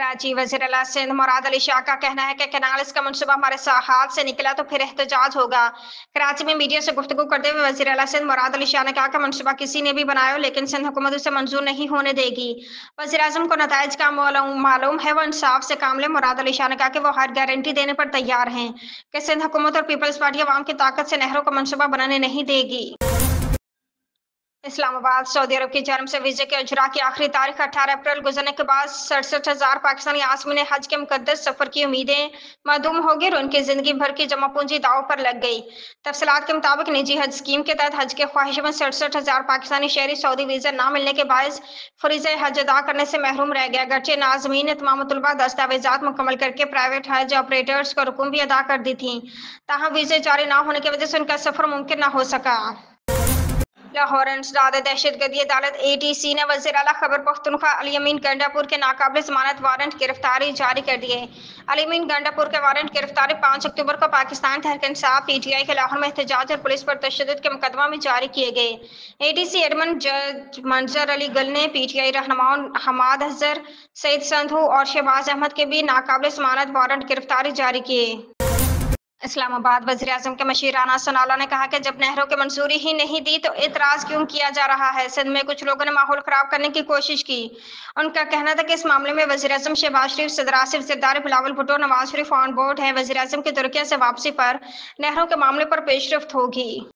कराची वज़ीर-ए-आला सिंध मुराद अली शाह का कहना है कि कैनाल का मंसूबा हमारे हाथ से निकला तो फिर एहतजाज होगा। कराची में मीडिया से गुफ्तगू करते हुए वज़ीर-ए-आला सिंध मुराद अली शाह ने कहा कि मंसूबा किसी ने भी बनाया हो लेकिन सिंध हुकूमत उसे मंजूर नहीं होने देगी। वज़ीर-ए-आज़म को नताइज का मालूम है, वो इंसाफ से काम ले। मुराद अली शाह ने कहा कि वो हर गारंटी देने पर तैयार हैं कि सिंध हुकूमत और पीपल्स पार्टी अवाम की ताकत से नहरों का मंसूबा बनाने नहीं देगी। इस्लामाबाद सऊदी अरब की जानिब से वीज़े के इजरा की आखिरी तारीख 18 अप्रैल गुजरने के बाद 67,000 पाकिस्तानी आज़मीन हज के मुकद्दस सफर की उम्मीदें मदूम हो गई और उनकी जिंदगी भर की जमा पूंजी दांव पर लग गई। तफसीलात के मुताबिक निजी हज स्कीम के तहत हज के ख्वाहिशमंद 67,000 पाकिस्तानी शहरी सऊदी वीज़ा ना मिलने के बायस फरीज़े हज अदा करने से महरूम रह गया। अगरचे नाज़मीन ने तमाम तलबा दस्तावेजात मुकम्मल करके प्राइवेट हज ऑपरेटर्स को रकूम भी अदा कर दी थी, ताहम वीज़े जारी ना होने की वजह से उनका सफर मुमकिन न हो सका। लाहौर इंसदाद दहशतगर्दी अदालत ATC ने वज़ीर-ए-आला खैबर पख्तूनख्वा अली अमीन गंडापुर के नाकाबिल ज़मानत वारंट गिरफ्तारी जारी कर दिए। अली अमीन गंडापुर के वारंट गिरफ्तारी 5 अक्टूबर को पाकिस्तान तहरीक इंसाफ PTI के लाहौर में एहतजाज और पुलिस पर तशद्दुद के मुकदमा में जारी किए गए। ATC एडमन जज मंजर अली गल ने PTI रहनुमाओं हमाद अजहर, सईद संधू और शहबाज अहमद के भी नाकाबिल ज़मानत वारंट गिरफ्तारी जारी किए। इस्लामाबाद वज़ीर-ए-आज़म के मशीर राना सनाउल्लाह ने कहा कि जब नहरों की मंजूरी ही नहीं दी तो एतराज़ क्यों किया जा रहा है। सिंध में कुछ लोगों ने माहौल खराब करने की कोशिश की। उनका कहना था कि इस मामले में वज़ीर-ए-आज़म शहबाज शरीफ, सदर आसिफ ज़रदारी, बिलावल भुट्टो, नवाज शरीफ ऑन बोर्ड है। वज़ीर-ए-आज़म की तुर्की से वापसी पर नहरों के मामले पर पेशरफ्त होगी।